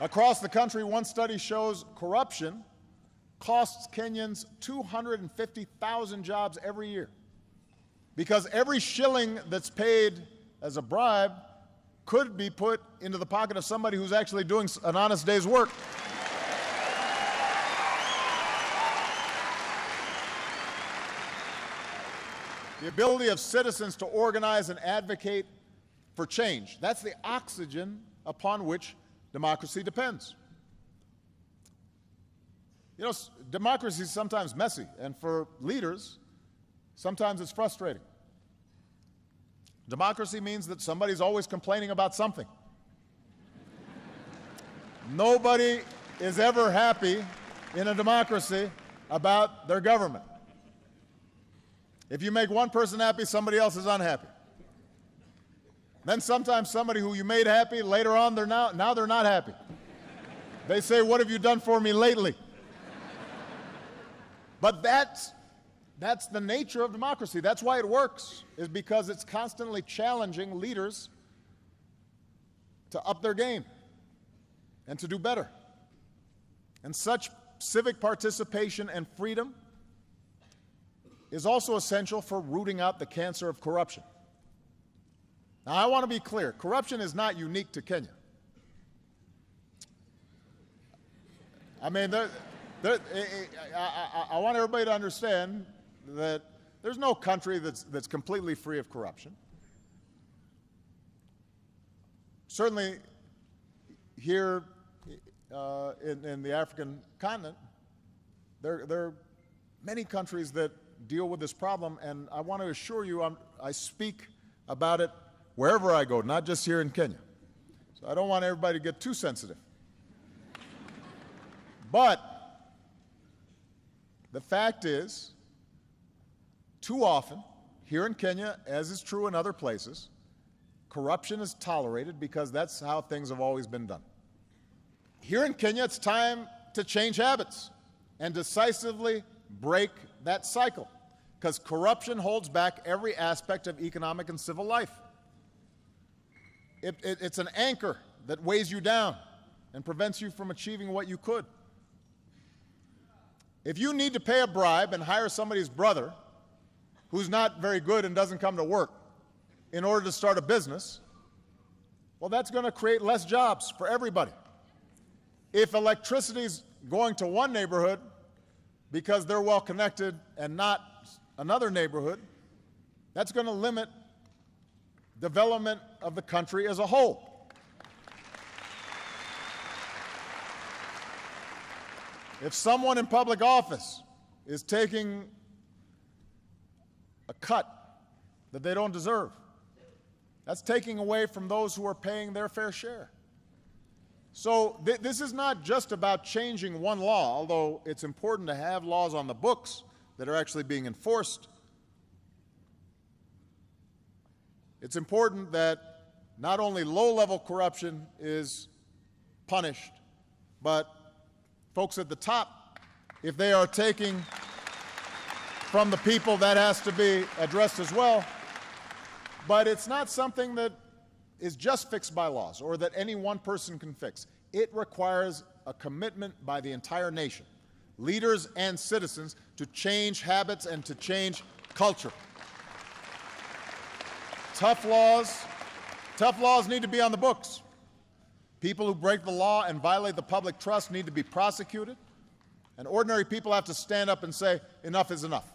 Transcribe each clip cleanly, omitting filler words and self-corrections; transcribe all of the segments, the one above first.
Across the country, one study shows corruption costs Kenyans 250,000 jobs every year, because every shilling that's paid as a bribe could be put into the pocket of somebody who's actually doing an honest day's work. The ability of citizens to organize and advocate for change, that's the oxygen upon which democracy depends. You know, democracy is sometimes messy, and for leaders, sometimes it's frustrating. Democracy means that somebody's always complaining about something. Nobody is ever happy in a democracy about their government. If you make one person happy, somebody else is unhappy. Then sometimes somebody who you made happy, later on now they're not happy. They say, "What have you done for me lately?" But that's the nature of democracy. That's why it works, is because it's constantly challenging leaders to up their game and to do better. And such civic participation and freedom is also essential for rooting out the cancer of corruption. Now, I want to be clear. Corruption is not unique to Kenya. I mean, I want everybody to understand that there's no country that's completely free of corruption. Certainly, here in the African continent, there are many countries that deal with this problem, and I want to assure you I speak about it wherever I go, not just here in Kenya. So I don't want everybody to get too sensitive. But the fact is, too often, here in Kenya, as is true in other places, corruption is tolerated because that's how things have always been done. Here in Kenya, it's time to change habits and decisively break that cycle, because corruption holds back every aspect of economic and civil life. It's an anchor that weighs you down and prevents you from achieving what you could. If you need to pay a bribe and hire somebody's brother who's not very good and doesn't come to work in order to start a business, well, that's going to create less jobs for everybody. If electricity's going to one neighborhood because they're well connected and not another neighborhood, that's going to limit development of the country as a whole. If someone in public office is taking a cut that they don't deserve, that's taking away from those who are paying their fair share. So this is not just about changing one law, although it's important to have laws on the books that are actually being enforced. It's important that not only low-level corruption is punished, but folks at the top, if they are taking from the people, that has to be addressed as well. But it's not something that is just fixed by laws or that any one person can fix. It requires a commitment by the entire nation, leaders and citizens, to change habits and to change culture. Tough laws need to be on the books. People who break the law and violate the public trust need to be prosecuted. And ordinary people have to stand up and say, enough is enough.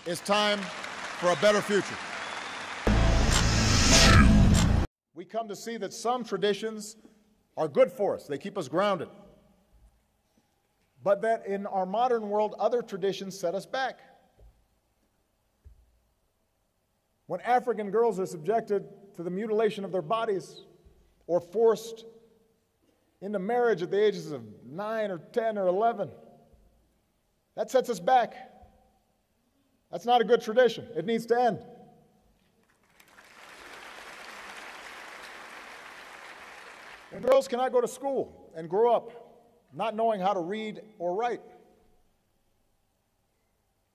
It's time for a better future. We come to see that some traditions are good for us. They keep us grounded. But that in our modern world, other traditions set us back. When African girls are subjected to the mutilation of their bodies or forced into marriage at the ages of 9 or 10 or 11, that sets us back. That's not a good tradition. It needs to end. And girls cannot go to school and grow up not knowing how to read or write.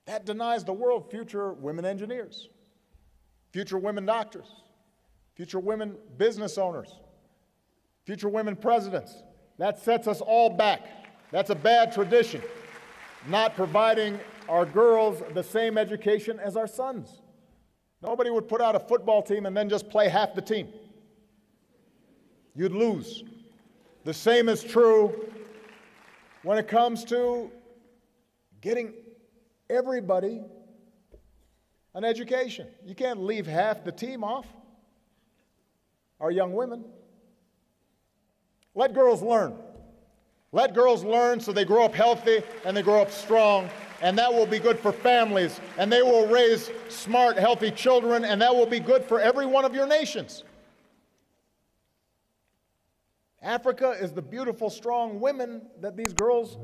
That denies the world future women engineers, future women doctors, future women business owners, future women presidents, That sets us all back. That's a bad tradition, not providing our girls the same education as our sons. Nobody would put out a football team and then just play half the team. You'd lose. The same is true when it comes to getting everybody an education. You can't leave half the team off. Our young women. Let girls learn. Let girls learn so they grow up healthy and they grow up strong, and that will be good for families, and they will raise smart, healthy children, and that will be good for every one of your nations. Africa is the beautiful, strong women that these girls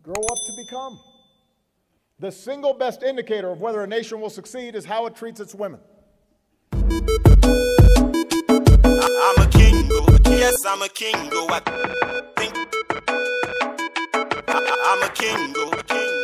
grow up to become. The single best indicator of whether a nation will succeed is how it treats its women. I'm a king, yes, I'm a king, I'm a king.